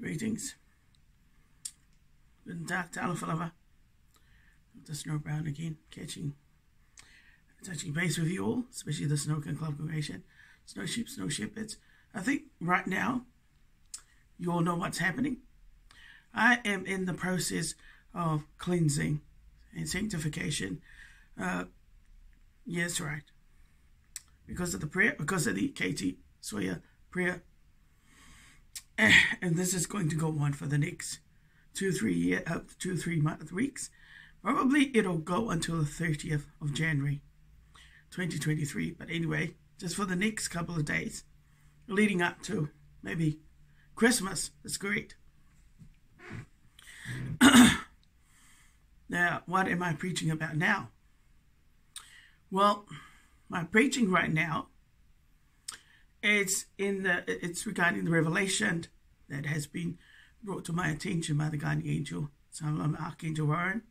Greetings. Guten Tag, Talafalava. The Snow Brown again, touching base with you all, especially the Snowkin Club congregation, Snow Sheep, Snow Shepherds. I think right now, you all know what's happening. I am in the process of cleansing and sanctification. Yes, right. Because of the prayer, because of the KT Sawyer prayer. And this is going to go on for the next 2-3 weeks. Probably it'll go until the 30th of January 2023. But anyway, just for the next couple of days, leading up to maybe Christmas. That's great. Now, what am I preaching about now? Well, my preaching right now, it's regarding the revelation that has been brought to my attention by the guardian angel, Archangel Warren.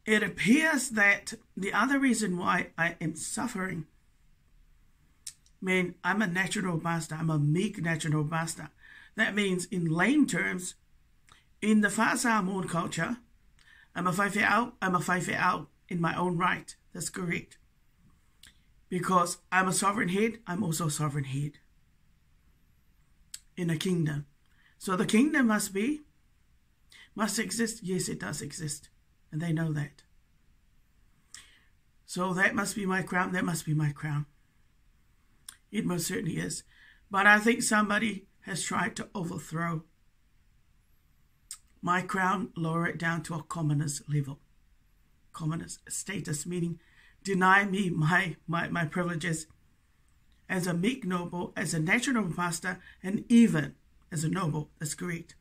It appears that the other reason why I am suffering, man, I'm a natural master. I'm a meek natural master. That means, in lame terms, in the Fa Samoan culture, I'm a whaiwhe out in my own right. That's correct. Because I'm a sovereign head, I'm also a sovereign head in a kingdom. So the kingdom must exist. Yes, it does exist. And they know that. So that must be my crown. That must be my crown. It most certainly is. But I think somebody has tried to overthrow my crown, lower it down to a commoner's level. Commoner's status, meaning deny me my privileges as a meek noble, as a natural master, and even as a noble. That's correct.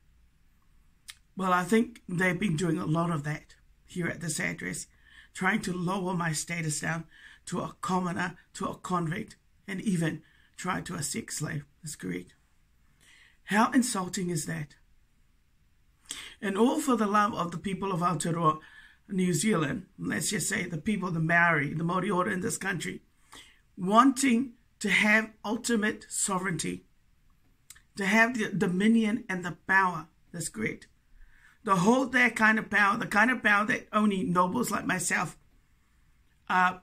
Well, I think they've been doing a lot of that here at this address, trying to lower my status down to a commoner, to a convict, and even try to a sex slave. That's correct. How insulting is that? And all for the love of the people of Aotearoa, New Zealand, let's just say the people, the Maori, the Moriora in this country, wanting to have ultimate sovereignty, to have the dominion and the power. That's great. To hold that kind of power, the kind of power that only nobles like myself are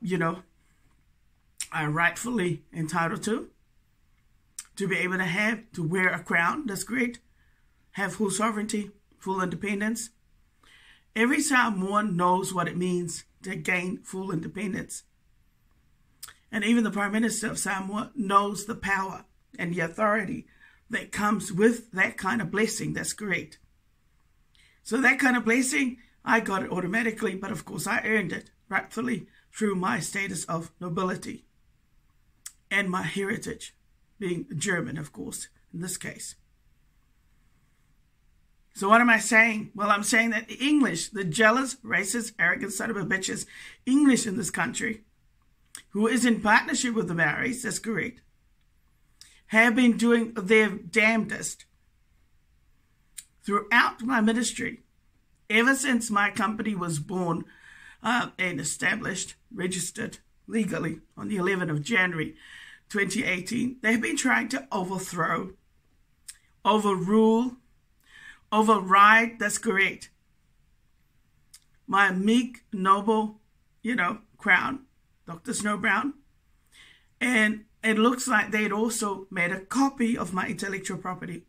rightfully entitled to be able to have, to wear a crown. That's great. Have full sovereignty, full independence. Every Samoan knows what it means to gain full independence. And even the Prime Minister of Samoa knows the power and the authority that comes with that kind of blessing. That's correct. So that kind of blessing, I got it automatically, but of course I earned it rightfully through my status of nobility and my heritage, being German, of course, in this case. So what am I saying? Well, I'm saying that the English, the jealous, racist, arrogant son of a bitches, English in this country, who is in partnership with the Maoris, that's correct, have been doing their damnedest throughout my ministry, ever since my company was born and established, registered legally on the 11th of January 2018. They've been trying to overthrow, overrule, override, that's correct, my meek, noble, crown, Dr. Snow Brown. And it looks like they'd also made a copy of my intellectual property.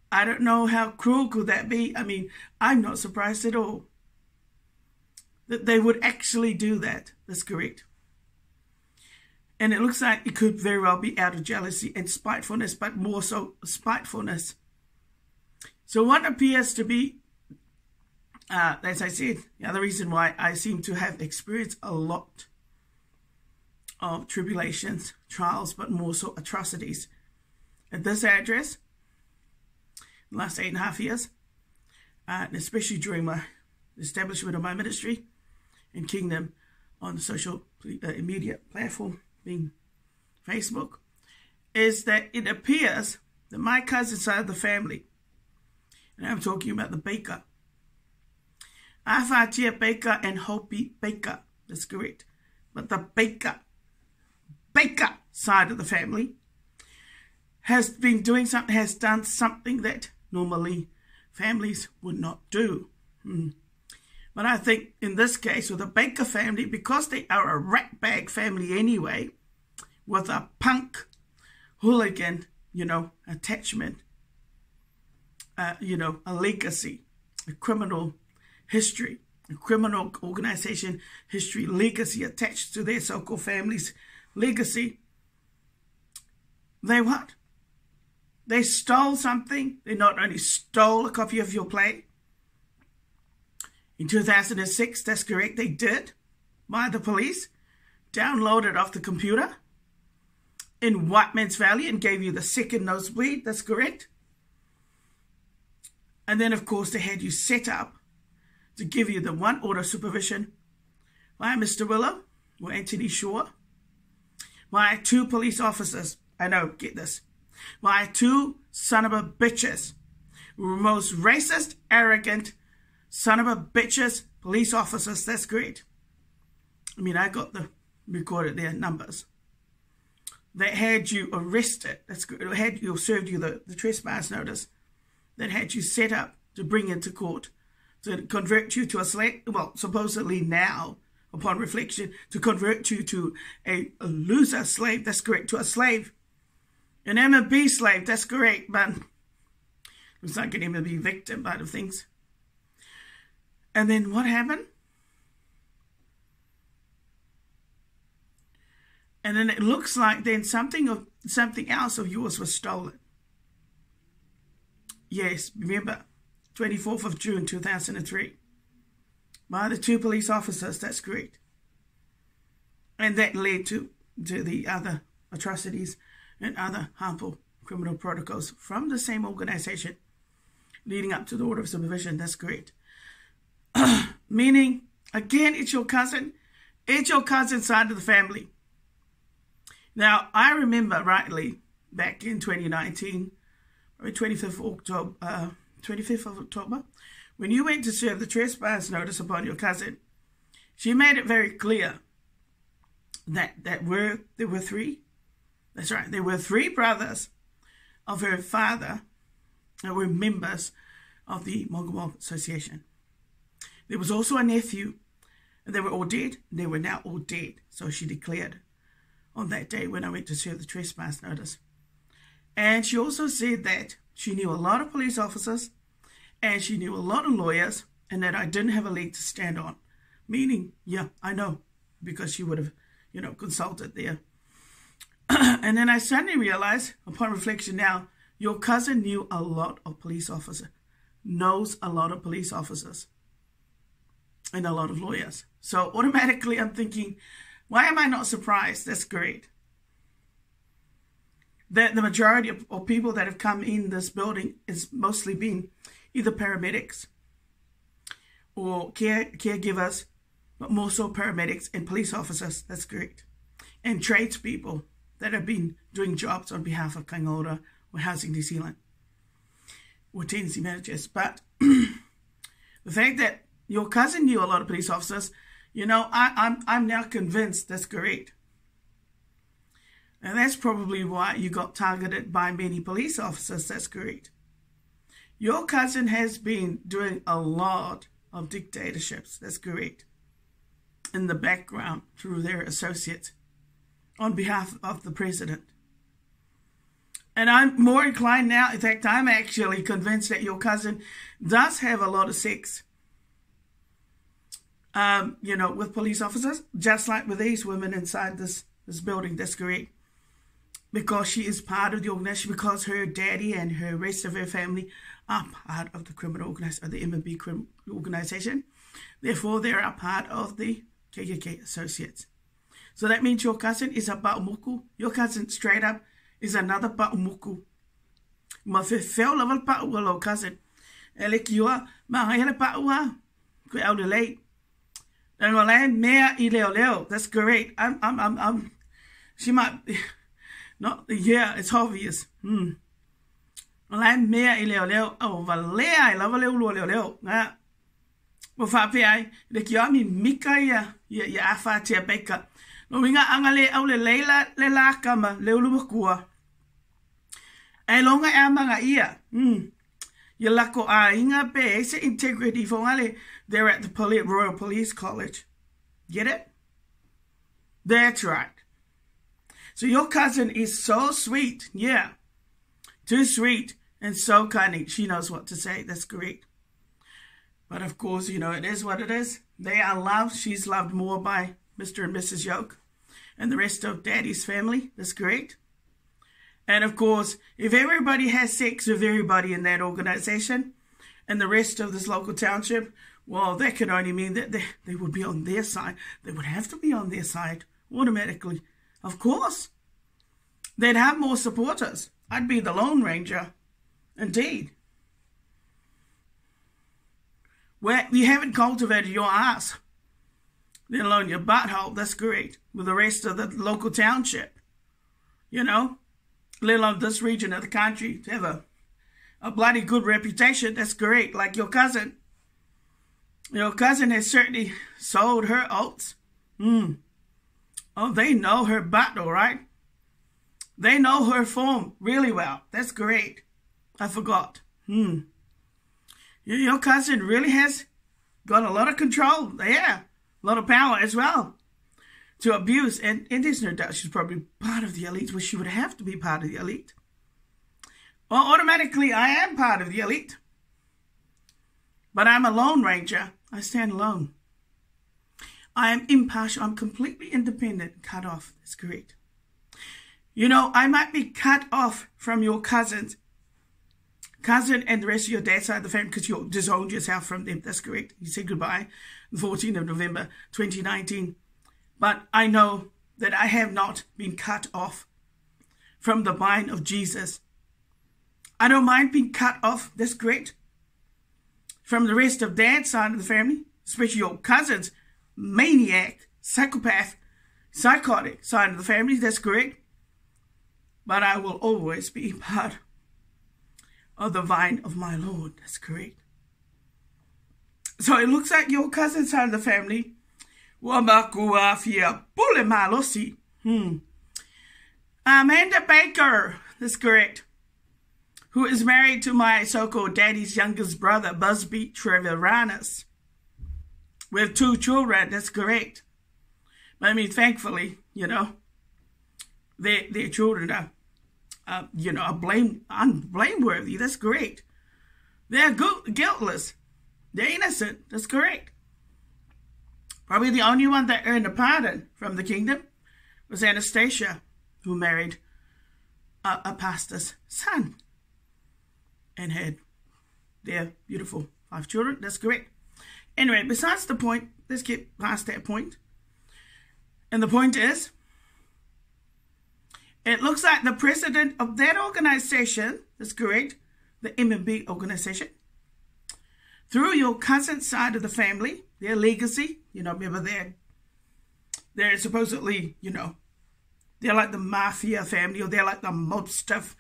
I don't know how cruel could that be. I mean, I'm not surprised at all that they would actually do that. That's correct. And it looks like it could very well be out of jealousy and spitefulness, but more so spitefulness. So what appears to be, as I said, the other reason why I seem to have experienced a lot of tribulations, trials, but more so atrocities at this address, the last 8.5 years, and especially during my establishment of my ministry and kingdom on the social media platform, being Facebook, is that it appears that my cousin side of the family, and I'm talking about the Baker, Afatia Baker and Hopi Baker, that's correct, but the Baker side of the family has done something that normally families would not do. But I think in this case with the Baker family, because they are a ratbag family anyway, with a punk hooligan, attachment, a legacy, a criminal history, a criminal organization history, legacy attached to their so-called family's legacy. They what? They stole something. They not only stole a copy of your play. In 2006, that's correct, they did, by the police, downloaded off the computer in Whiteman's Valley and gave you the second nosebleed, that's correct. And then, of course, they had you set up to give you the one order of supervision by Mr. Willow or Anthony Shaw, by 2 police officers. I know, get this. By 2 son of a bitches, most racist, arrogant, son of a bitches police officers, that's great. I mean, I got the recorded their numbers. That had you arrested, that's good, had you served you the trespass notice, that had you set up to bring into court, to convert you to a slave, well, supposedly now, upon reflection, to convert you to a loser slave, that's correct, to a slave, an M&B slave, that's correct, but it's like an M&B victim out of things. And then what happened? And then it looks like then something else of yours was stolen. Yes, remember, 24th of June 2003, by the 2 police officers, that's correct. And that led to the other atrocities and other harmful criminal protocols from the same organization leading up to the order of supervision, that's correct. Meaning, again, it's your cousin side of the family. Now, I remember rightly back in 2019, or 25th of October, when you went to serve the trespass notice upon your cousin, she made it very clear that there were 3. That's right, there were 3 brothers of her father that were members of the Mogwai Association. There was also a nephew, and they were all dead. They were now all dead. So she declared on that day when I went to serve the trespass notice. And she also said that she knew a lot of police officers and she knew a lot of lawyers, and that I didn't have a leg to stand on. Meaning, yeah, I know, because she would have, consulted there. And then I suddenly realized, upon reflection now, your cousin knew a lot of police officers, knows a lot of police officers, and a lot of lawyers. So automatically I'm thinking, why am I not surprised? That's great. That the majority of people that have come in this building is mostly been either paramedics or caregivers, but more so paramedics and police officers. That's great. And tradespeople that have been doing jobs on behalf of Kaingaora or Housing New Zealand or tenancy managers. But the fact that your cousin knew a lot of police officers, I'm now convinced that's correct. And that's probably why you got targeted by many police officers. That's correct. Your cousin has been doing a lot of dictatorships. That's correct. In the background through their associates on behalf of the president. And I'm more inclined now, in fact, I'm actually convinced that your cousin does have a lot of sex, with police officers, just like with these women inside this building. That's correct. Because she is part of the organization, because her daddy and her rest of her family are part of the criminal organization, the M&B organization. Therefore, they are part of the KKK associates. So that means your cousin is a pa'umuku. Your cousin, straight up, is another pa'umuku. Ma feo level pa'ua cousin. Ele kiwa, ma hele pa'ua. Kwe au de late. And I mea I leo. That's great. She might, not, yeah, it's obvious. Lai mea I leo. Oh, valea I love leo. Na. Mo fa pe ai, le kiwa mi mika ya afa te No winga angale au le leila le la kama le ulu kua. Ay longa e mga ia. Yalako a inga be sa integrity fongale. They're at the Royal Police College. Get it? That's right. So your cousin is so sweet. Yeah. Too sweet and so cunning. She knows what to say. That's great. But of course, you know, it is what it is. They are loved. She's loved more by Mr. and Mrs. Yoke and the rest of Daddy's family. That's great. And of course, if everybody has sex with everybody in that organization and the rest of this local township, well, that could only mean that they would be on their side. They would have to be on their side automatically. Of course. They'd have more supporters. I'd be the Lone Ranger. Indeed. Well, you haven't cultivated your ass, let alone your butthole. That's great. With the rest of the local township. You know? Let alone this region of the country to have a bloody good reputation. That's great. Like your cousin. Your cousin has certainly sold her oats. Oh, they know her butt, all right? They know her form really well. That's great. I forgot. Your cousin really has got a lot of control. Yeah, a lot of power as well to abuse. And there's no doubt she's probably part of the elite. Well, she would have to be part of the elite. Well, automatically, I am part of the elite. But I'm a Lone Ranger. I stand alone. I am impartial. I'm completely independent. Cut off. That's correct. You know, I might be cut off from your cousin and the rest of your dad's side of the family because you disowned yourself from them. That's correct. You said goodbye the 14th of November, 2019. But I know that I have not been cut off from the vine of Jesus. I don't mind being cut off. That's great. From the rest of dad's side of the family, especially your cousin's maniac, psychopath, psychotic side of the family. That's correct. But I will always be part of the vine of my Lord. That's correct. So it looks like your cousin's side of the family. Amanda Baker. That's correct. Who is married to my so-called daddy's youngest brother, Busby Treviranus. We have 2 children. That's correct. But I mean, thankfully, you know, their children are, are unblameworthy. That's great. They're guiltless. They're innocent. That's correct. Probably the only one that earned a pardon from the kingdom was Anastasia, who married a pastor's son and had their beautiful 5 children. That's correct. Anyway, besides the point, let's get past that point. And the point is, it looks like the president of that organization, that's correct, the MMB organization, through your cousin's side of the family, their legacy, you know, remember they're supposedly, you know, they're like the mafia family, or they're like the mobster,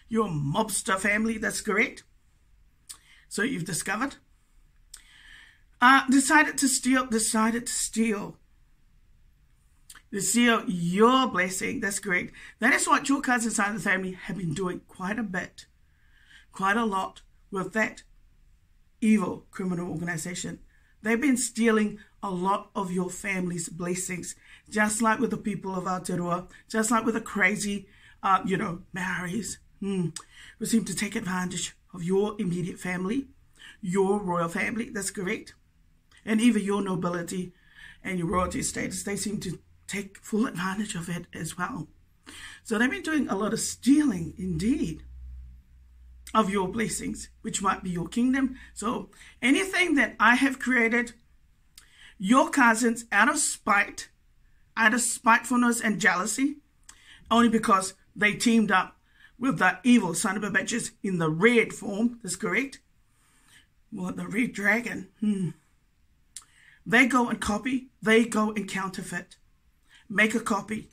your mobster family, that's correct. So you've discovered. Decided to steal your blessing. That's great. That is what your cousin's side of the family have been doing quite a bit, quite a lot with that evil criminal organization. They've been stealing a lot of your family's blessings, just like with the people of Aotearoa, just like with the crazy, Maoris, who seem to take advantage of your immediate family, your royal family. That's correct. And even your nobility and your royalty status, they seem to take full advantage of it as well. So they've been doing a lot of stealing, indeed, of your blessings, which might be your kingdom. So anything that I have created, your cousins, out of spite, out of spitefulness and jealousy, only because they teamed up with the evil son of a bitches in the red form, that's correct. Well, the red dragon, They go and copy. They go and counterfeit. Make a copy.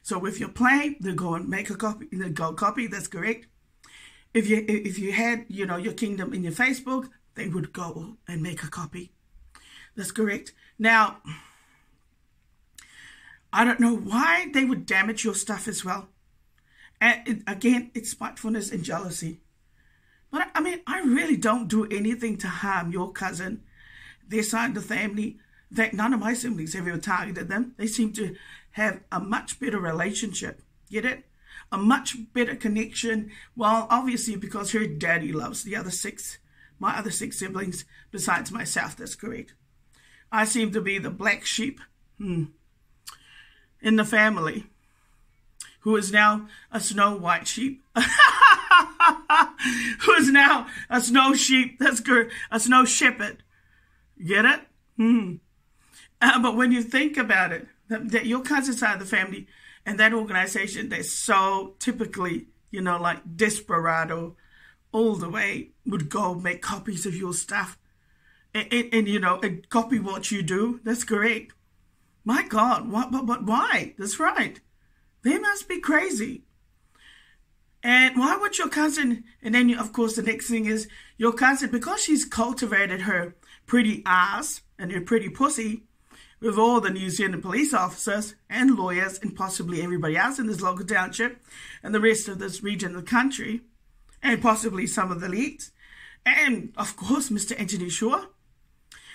So if you're playing, they go and make a copy. They go copy. That's correct. If you had, your kingdom in your Facebook, they would go and make a copy. That's correct. Now, I don't know why they would damage your stuff as well. And again, it's spitefulness and jealousy. But I mean, I really don't do anything to harm your cousin, their side of the family. In fact, none of my siblings have ever targeted them. They seem to have a much better relationship. Get it? A much better connection. Well, obviously because her daddy loves my other six siblings besides myself. That's correct. I seem to be the black sheep in the family, who is now a snow white sheep. Who is now a snow sheep. That's good. A snow shepherd. Get it? But when you think about it, that your cousin side of the family and that organization, they're so typically, like desperado all the way, would go make copies of your stuff and copy what you do. That's correct. My God, but why? That's right. They must be crazy. And why would your cousin, and then of course the next thing is your cousin, because she's cultivated her pretty ass and her pretty pussy with all the New Zealand police officers and lawyers and possibly everybody else in this local township and the rest of this region of the country, and possibly some of the elites, and of course Mr. Anthony Shaw.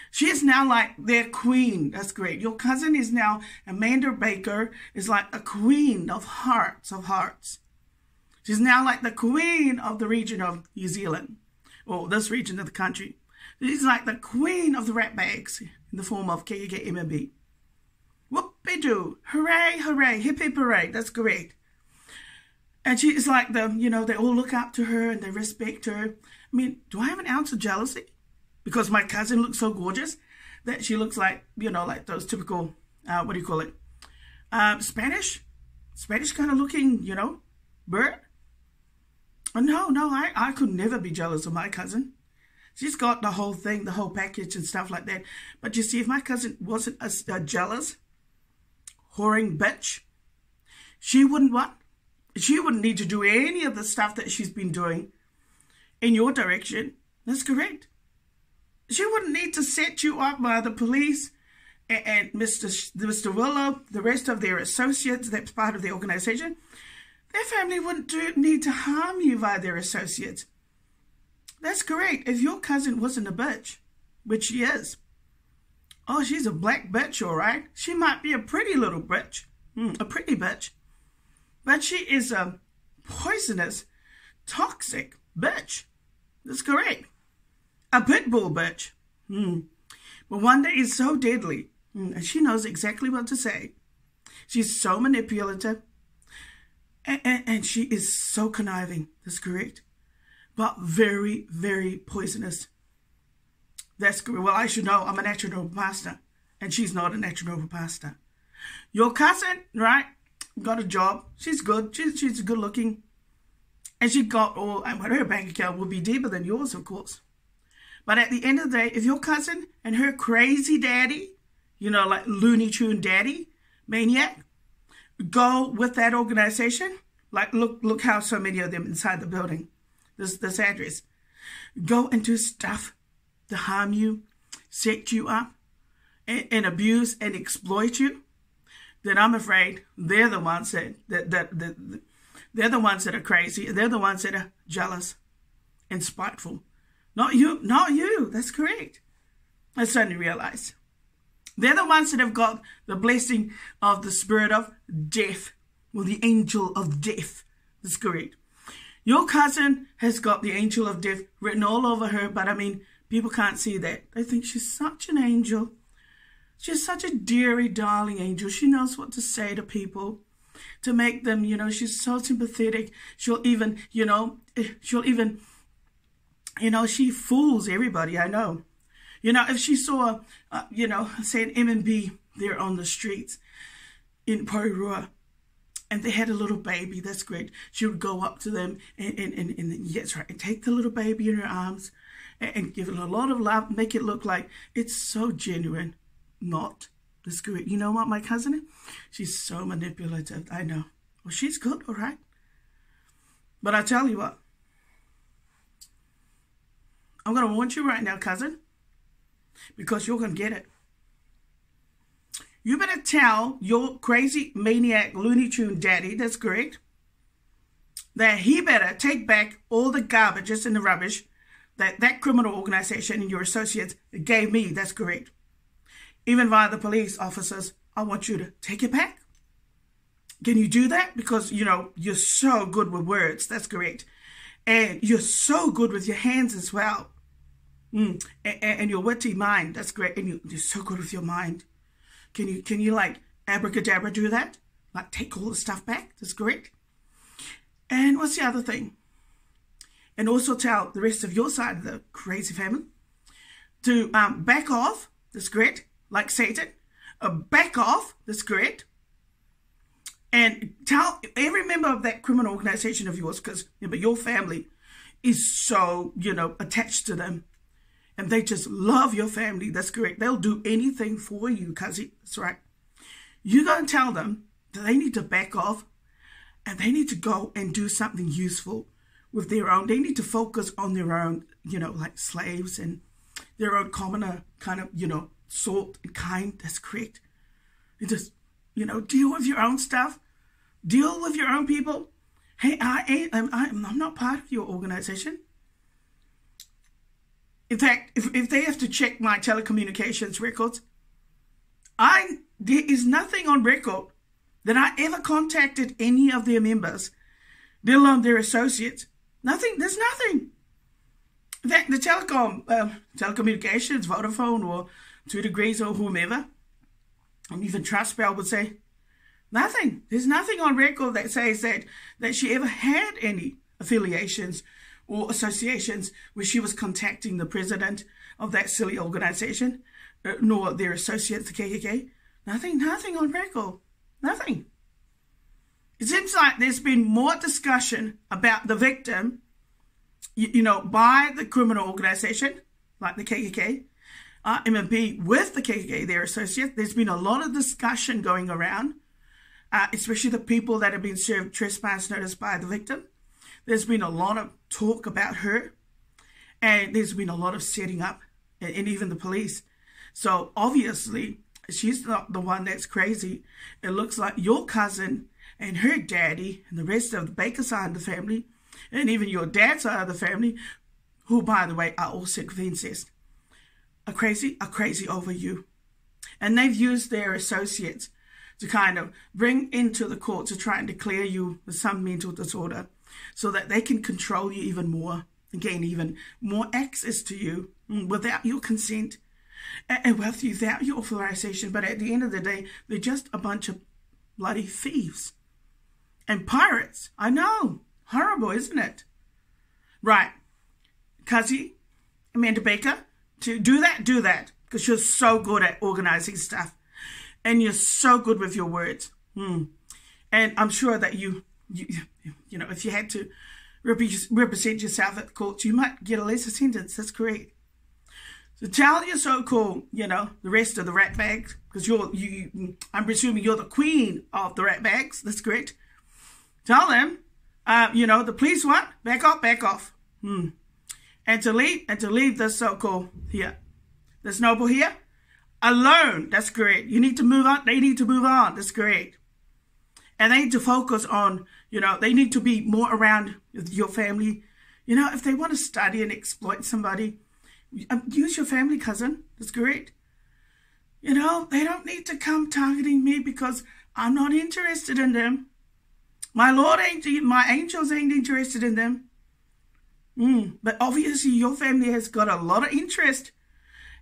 She is now like their queen. That's great. Your cousin is now, Amanda Baker, is like a queen of hearts. She's now like the queen of the region of New Zealand, or this region of the country. She's like the queen of the rat bags in the form of KKMB. Whoop-de-doo. Hooray, hooray, hip hip hooray. That's correct. And she is like they all look up to her and they respect her. I mean, do I have an ounce of jealousy? Because my cousin looks so gorgeous that she looks like, like those typical, Spanish kind of looking, bird. Oh, no, I could never be jealous of my cousin. She's got the whole thing, the whole package and stuff like that. But you see, if my cousin wasn't a jealous, whoring bitch, she wouldn't what? She wouldn't need to do any of the stuff that she's been doing in your direction. That's correct. She wouldn't need to set you up by the police and Mr. Willow, the rest of their associates, that's part of the organization. Their family wouldn't need to harm you via their associates. That's correct. If your cousin wasn't a bitch, which she is. Oh, she's a black bitch, all right. She might be a pretty little bitch. A pretty bitch. But she is a poisonous, toxic bitch. That's correct. A pit bull bitch. But one that is so deadly. And she knows exactly what to say. She's so manipulative. And she is so conniving. That's correct. But very, very poisonous. That's correct. Well, I should know. I'm a natural pastor. And she's not a natural pastor. Your cousin, right, got a job. She's good. She's good looking. And she got all, and her bank account will be deeper than yours, of course. But at the end of the day, if your cousin and her crazy daddy, like Looney Tune daddy, maniac, go with that organization, like look how so many of them inside the building, this address, go and do stuff to harm you, set you up, and abuse and exploit you, then I'm afraid they're the ones that they're the ones that are crazy. They're the ones that are jealous and spiteful. Not you. That's correct. I suddenly realized. They're the ones that have got the blessing of the spirit of death, or the angel of death. That's correct. Your cousin has got the angel of death written all over her, but I mean, people can't see that. They think she's such an angel. She's such a dearie, darling angel. She knows what to say to people to make them, she's so sympathetic. She'll even, she fools everybody, I know. If she saw, say an M&B there on the streets in Porirua, and they had a little baby, that's great. She would go up to them and yes, right, and take the little baby in her arms and give it a lot of love, make it look like it's so genuine. Not. That's great. You know what, my cousin is? She's so manipulative. I know. Well, she's good, all right? But I tell you what, I'm going to warn you right now, cousin, because you're going to get it. You better tell your crazy maniac Looney Tune daddy, that's correct, that he better take back all the garbages and the rubbish that criminal organization and your associates gave me. That's correct. Even via the police officers, I want you to take it back. Can you do that? Because, you're so good with words. That's correct. And you're so good with your hands as well. And your witty mind. That's great. And you're so good with your mind. Can you like abracadabra do that? Like take all the stuff back? That's correct. And what's the other thing? And also tell the rest of your side of the crazy family to back off. That's correct. Like Satan. Back off. That's correct. And tell every member of that criminal organization of yours, because your family is so, attached to them. And they just love your family. That's correct. They'll do anything for you, Kazi. That's right. You're going to tell them that they need to back off and they need to go and do something useful with their own. They need to focus on their own, like slaves and their own commoner kind of, sort and kind. That's correct. You just, deal with your own stuff. Deal with your own people. Hey, I'm not part of your organization. In fact, if they have to check my telecommunications records, there is nothing on record that I ever contacted any of their members, let alone their associates. Nothing. There's nothing. In fact, the telecommunications, Vodafone or 2 Degrees or whomever, and even Trustbell would say, nothing. There's nothing on record that says that she ever had any affiliations or associations where she was contacting the president of that silly organization, nor their associates, the KKK. Nothing on record. Nothing. It seems like there's been more discussion about the victim, by the criminal organization, like the KKK, MMP with the KKK, their associates. There's been a lot of discussion going around, especially the people that have been served trespass notice by the victim. There's been a lot of talk about her, and there's been a lot of setting up, and even the police. So obviously, she's not the one that's crazy. It looks like your cousin and her daddy and the rest of the Baker side of the family, and even your dad's side of the family, who, by the way, are all sick of incest, are crazy over you. And they've used their associates to kind of bring into the court to try and declare you with some mental disorder so that they can control you even more and gain even more access to you without your consent and without your authorization. But at the end of the day, they're just a bunch of bloody thieves and pirates. I know. Horrible, isn't it? Right. Kazi, Amanda Baker, to do that, because you're so good at organizing stuff. And you're so good with your words. And I'm sure that you if you had to represent yourself at the court, you might get a lesser sentence. That's correct. So tell your so-called, the rest of the rat bags, because I'm presuming you're the queen of the rat bags. That's correct. Tell them, the police what? Back off. And to leave this so-called here, this noble here, alone. That's correct. You need to move on. They need to move on. That's correct. And they need to focus on, they need to be more around your family. If they want to study and exploit somebody, use your family, cousin. That's correct. They don't need to come targeting me because I'm not interested in them. My angels ain't interested in them. But obviously your family has got a lot of interest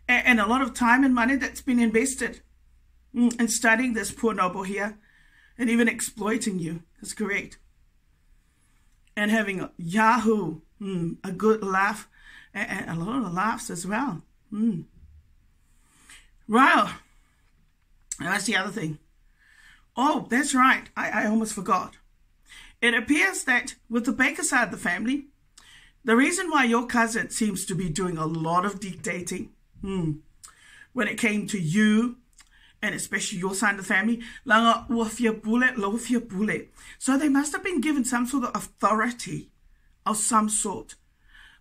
and a lot of time and money that's been invested in studying this poor noble here and even exploiting you. That's correct. And having a yahoo, a good laugh, and a lot of laughs as well. Wow. That's the other thing. Oh, that's right. I almost forgot. It appears that with the Baker side of the family, the reason why your cousin seems to be doing a lot of dictating when it came to you, and especially your side of the family, so they must have been given some sort of authority of some sort,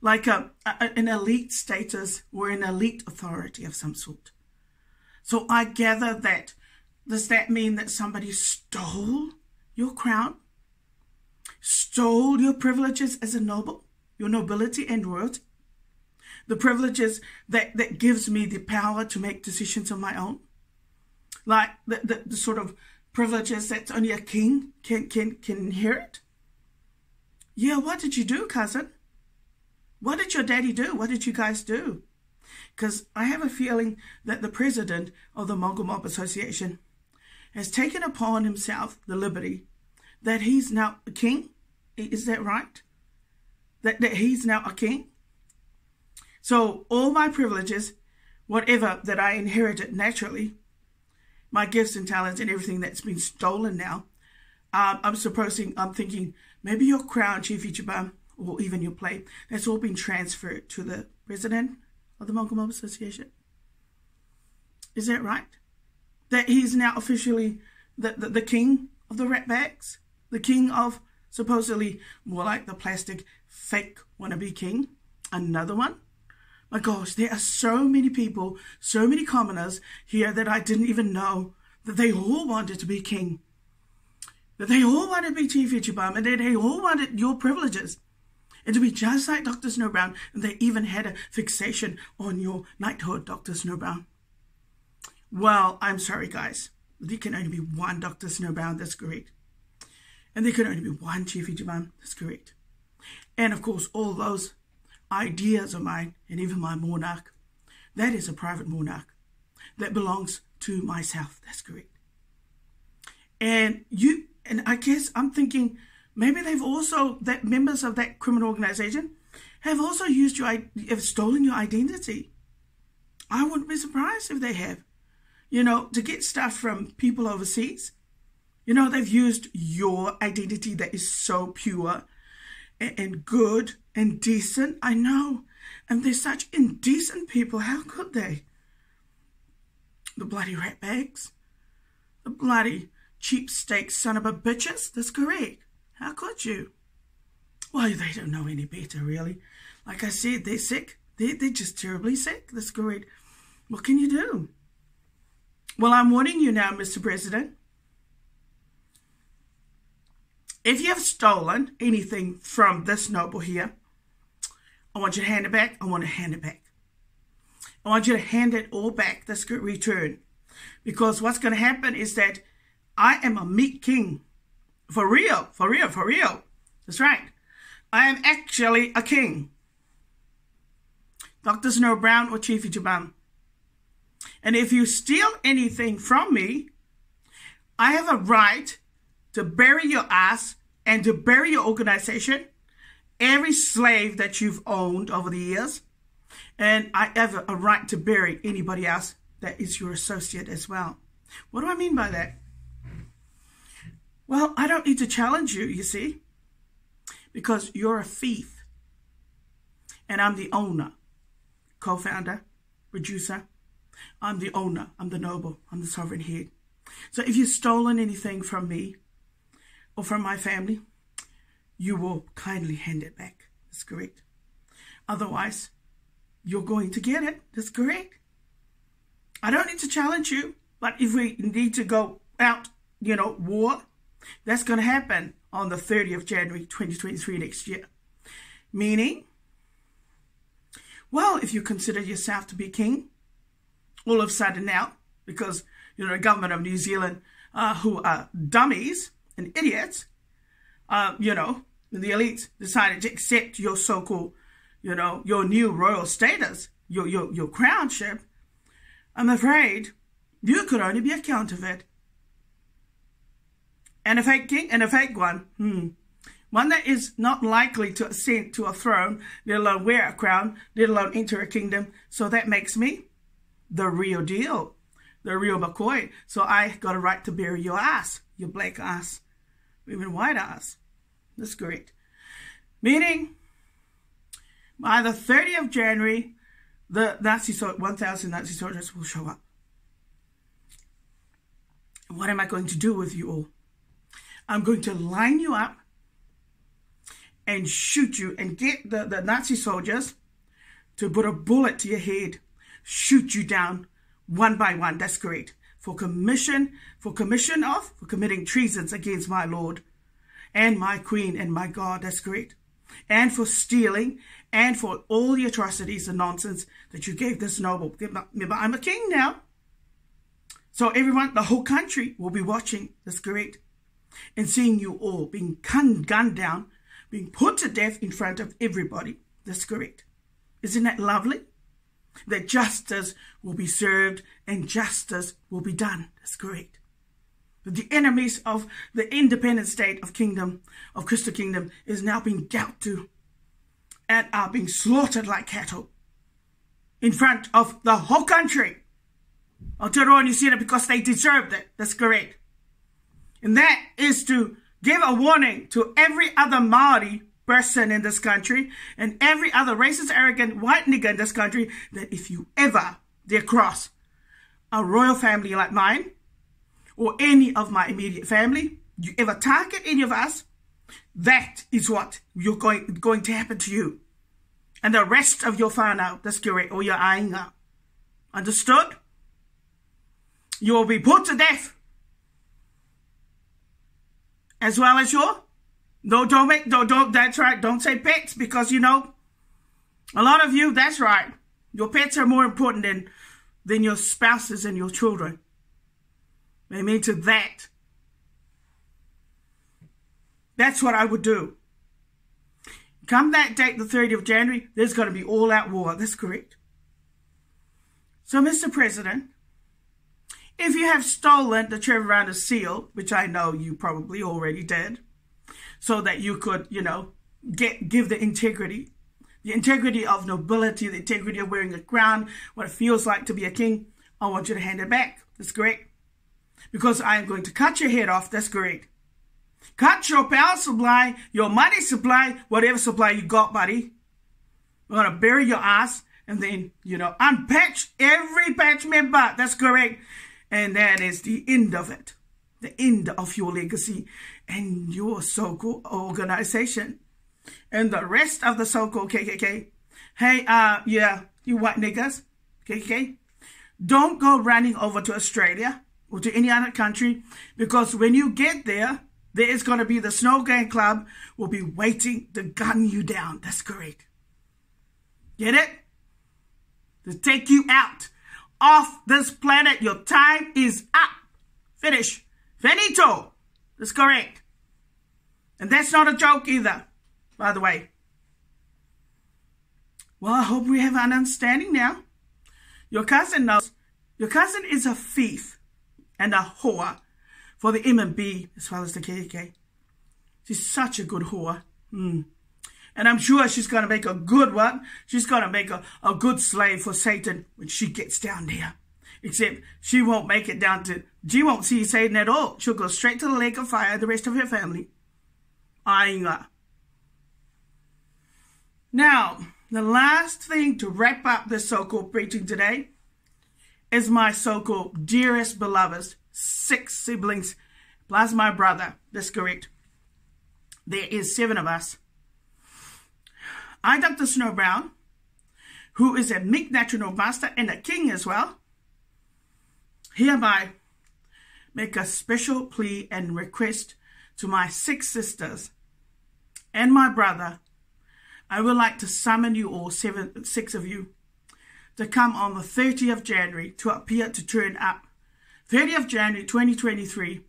like an elite status or an elite authority of some sort. So I gather that, does that mean that somebody stole your crown? stole your privileges as a noble, your nobility and royalty, the privileges that gives me the power to make decisions on my own, like the sort of privileges that only a king can inherit. Yeah, what did you do, cousin? What did your daddy do? What did you guys do? Because I have a feeling that the president of the Mongol Mob Association has taken upon himself the liberty that he's now a king. Is that right? That he's now a king? So all my privileges, whatever that I inherited naturally, my gifts and talents and everything that's been stolen now, I'm thinking maybe your crown, Chief Ichiban, or even your plate, that's all been transferred to the president of the Mongol Mob Association. Is that right? That he's now officially the king of the rat bags? The king of supposedly more like the plastic fake wannabe king? Another one? My gosh, there are so many people, so many commoners here that I didn't even know that they all wanted to be king. That they all wanted to be Chief Ichiban, and that they all wanted your privileges. And to be just like Dr. Snowbrown, and they even had a fixation on your knighthood, Dr. Snowbrown. Well, I'm sorry, guys. There can only be one Dr. Snowbrown, that's correct. And there can only be one Chief Ichiban, that's correct. And of course, all those ideas of mine, and even my monarch, that is a private monarch that belongs to myself, that's correct. And I guess I'm thinking, maybe they've also, that members of that criminal organization have also have stolen your identity. I wouldn't be surprised if they have. You know, to get stuff from people overseas. You know, they've used your identity that is so pure and good and decent. I know. And they're such indecent people. How could they? The bloody ratbags. The bloody cheapsteak son of a bitches. That's correct. How could you? Well, they don't know any better, really. Like I said, they're sick. They're just terribly sick. That's correct. What can you do? Well, I'm warning you now, Mr. President. If you have stolen anything from this noble here, I want you to hand it back. I want to hand it back. I want you to hand it all back. That's good return. Because what's going to happen is that I am a meat king. For real, for real, for real. That's right. I am actually a king. Dr. Snow Brown or Chief Ichiban. And if you steal anything from me, I have a right to bury your ass and to bury your organization, every slave that you've owned over the years. And I have a right to bury anybody else that is your associate as well. What do I mean by that? Well, I don't need to challenge you, you see, because you're a thief. And I'm the owner, co-founder, producer. I'm the owner, I'm the noble, I'm the sovereign head. So if you've stolen anything from me or from my family, you will kindly hand it back. That's correct. Otherwise, you're going to get it. That's correct. I don't need to challenge you, but if we need to go out, war, that's going to happen on the 30th of January, 2023 next year. Meaning, well, if you consider yourself to be king, all of a sudden now, because, the government of New Zealand, who are dummies and idiots, the elites decided to accept your so-called, your new royal status, your crownship, I'm afraid you could only be a counterfeit. And a fake king and a fake one. One that is not likely to ascend to a throne, let alone wear a crown, let alone enter a kingdom. So that makes me the real deal, the real McCoy. So I got a right to bury your ass, your black ass, even white ass. That's correct. Meaning, by the 30th of January, the 1,000 Nazi soldiers will show up. What am I going to do with you all? I'm going to line you up and shoot you and get the Nazi soldiers to put a bullet to your head, shoot you down one by one. That's correct. For committing treasons against my Lord. and my queen and my God. That's correct. And for stealing and for all the atrocities and nonsense that you gave this noble. Remember, I'm a king now. So everyone, the whole country will be watching. That's correct. And seeing you all being gunned down, being put to death in front of everybody. That's correct. Isn't that lovely? That justice will be served and justice will be done. That's correct. But the enemies of the independent state of kingdom, of Crystal Kingdom, is now being dealt to and are being slaughtered like cattle in front of the whole country. Aotearoa New Zealand, because they deserved it. That's correct. And that is to give a warning to every other Māori person in this country and every other racist, arrogant white nigger in this country that if you ever dare cross a royal family like mine or any of my immediate family, you ever target any of us, that is what you're going to happen to you. And the rest of your whānau, that's correct, or your ainga. Understood? You will be put to death. As well as your, that's right, don't say pets, because you know, a lot of you, that's right, your pets are more important than your spouses and your children. Amen to that. That's what I would do. Come that date, the 30th of January, there's going to be all-out war. That's correct. So, Mr. President, if you have stolen the Trevor Rounders seal, which I know you probably already did, so that you could, you know, give the integrity of nobility, the integrity of wearing a crown, what it feels like to be a king, I want you to hand it back. That's correct. Because I am going to cut your head off. That's correct. Cut your power supply, your money supply, whatever supply you got, buddy. We're going to bury your ass and then, you know, unpatch every patch member. That's correct. And that is the end of it. The end of your legacy and your so-called organization. And the rest of the so-called KKK. Hey, yeah, you white niggas, KKK, don't go running over to Australia or to any other country, because when you get there, there is going to be the Snow Gang Club will be waiting to gun you down. That's correct. Get it? To take you out off this planet. Your time is up. Finish. Finito. That's correct. And that's not a joke either, by the way. Well, I hope we have an understanding now. Your cousin knows. Your cousin is a thief and a whore for the M&B as well as the KKK. She's such a good whore. And I'm sure she's going to make a good one. She's going to make a good slave for Satan when she gets down there. Except she won't make it down to, she won't see Satan at all. She'll go straight to the lake of fire, the rest of her family. Ainga. Now, the last thing to wrap up this so-called preaching today is my so-called dearest beloveds, 6 siblings, plus my brother. That's correct. There is 7 of us. I, Dr. Snow Brown, who is a Mick Natural Master and a king as well, hereby make a special plea and request to my 6 sisters and my brother. I would like to summon you all, 6 of you, to come on the 30th of January to appear to turn up. 30th of January 2023,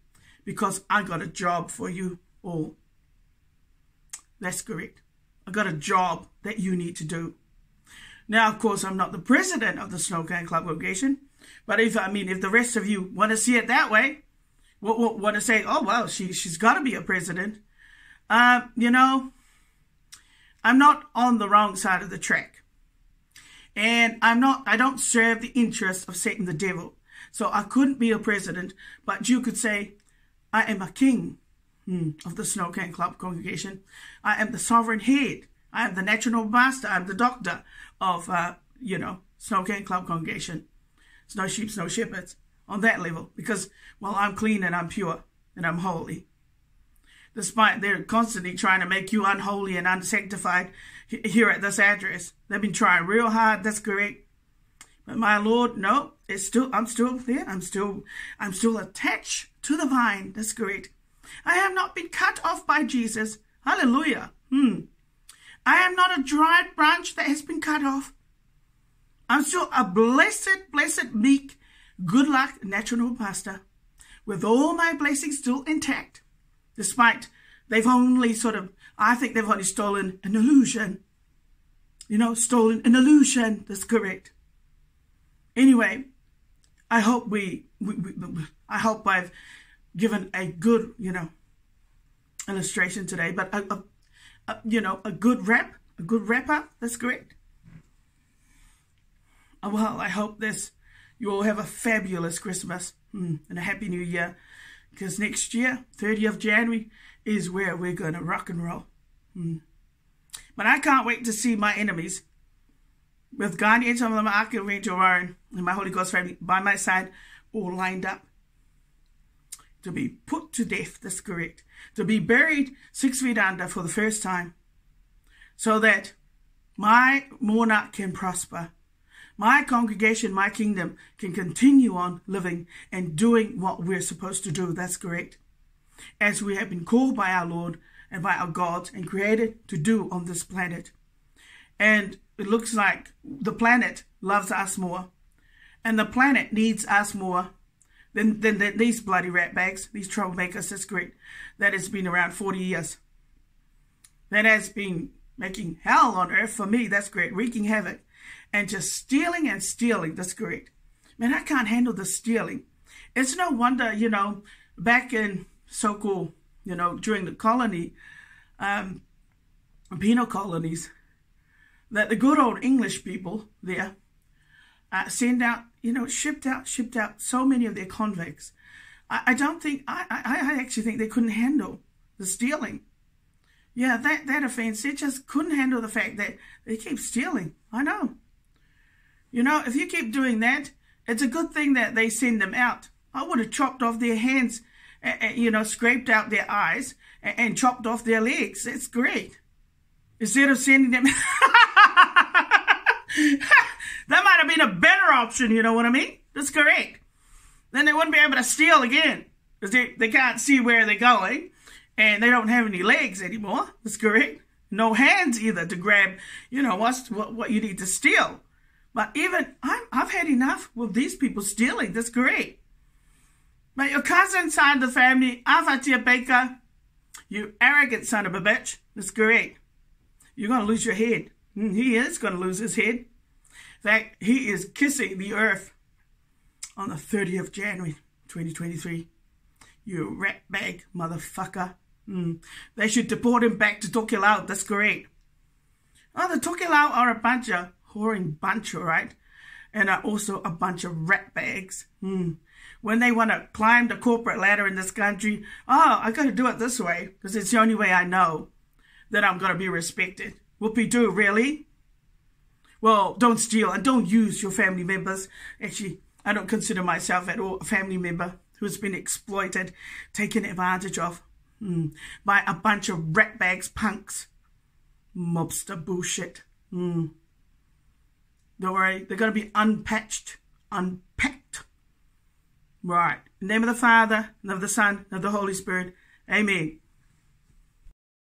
because I got a job for you all. That's correct. I got a job that you need to do. Now, of course, I'm not the president of the Snow Gang Club congregation, but if the rest of you want to see it that way, want to say, oh, well, she's got to be a president, you know, I'm not on the wrong side of the track. And I don't serve the interests of Satan the devil. So I couldn't be a president, but you could say, I am a king of the Snow Gang Club congregation. I am the sovereign head. I am the natural master. I'm the doctor of, Snow Gang Club congregation. Snow sheep, snow shepherds, on that level. Because, well, I'm clean and I'm pure and I'm holy. Despite they're constantly trying to make you unholy and unsanctified here at this address. They've been trying real hard, that's correct. But my Lord, no, I'm still there. I'm still attached to the vine, that's correct. I have not been cut off by Jesus. Hallelujah. I am not a dried branch that has been cut off. I'm still a blessed, meek, good luck natural pastor with all my blessings still intact, despite they've only I think they've only stolen an illusion. Stolen an illusion. That's correct. Anyway, I hope I hope I've given a good, illustration today, but a good wrap up. That's correct. Well, I hope you all have a fabulous Christmas and a happy New Year, because next year, 30th of January, is where we're going to rock and roll. But I can't wait to see my enemies, with guardians of my Archangel Warren and my Holy Ghost family by my side, all lined up to be put to death. That's correct. To be buried 6 feet under for the first time, so that my monarch can prosper. My congregation, my kingdom can continue on living and doing what we're supposed to do. That's correct. As we have been called by our Lord and by our God and created to do on this planet. And it looks like the planet loves us more. And the planet needs us more than these bloody ratbags, these troublemakers. That's correct. That has been around 40 years. That has been making hell on earth for me. That's great. Wreaking havoc. And just stealing and stealing. That's correct. Man, I can't handle the stealing. It's no wonder, back in so-called, during the colony, penal colonies, that the good old English people there send out, shipped out so many of their convicts. I actually think they couldn't handle the stealing. Yeah, that offense, they just couldn't handle the fact that they keep stealing. I know. If you keep doing that, it's a good thing that they send them out. I would have chopped off their hands, scraped out their eyes and chopped off their legs. That's great. Instead of sending them... That might have been a better option, you know what I mean? That's correct. Then they wouldn't be able to steal again, because they can't see where they're going, and they don't have any legs anymore. That's correct. No hands either to grab, what you need to steal. But even I've had enough with these people stealing. That's great. But your cousin side of the family, Avatia Baker, you arrogant son of a bitch. That's great. You're going to lose your head. He is going to lose his head. In fact, he is kissing the earth on the 30th of January, 2023. You ratbag motherfucker. They should deport him back to Tokelau. That's great. Oh, the Tokelau are a bunch of whoring bunch, all right? And are also a bunch of ratbags. When they want to climb the corporate ladder in this country, I got to do it this way, because it's the only way I know that I'm going to be respected. Whoopie-doo, really? Well, don't steal and don't use your family members. Actually, I don't consider myself at all a family member who's been exploited, taken advantage of by a bunch of ratbags, punks. Mobster bullshit. Don't worry, they're going to be unpacked. Right. In the name of the Father, and of the Son, and of the Holy Spirit. Amen.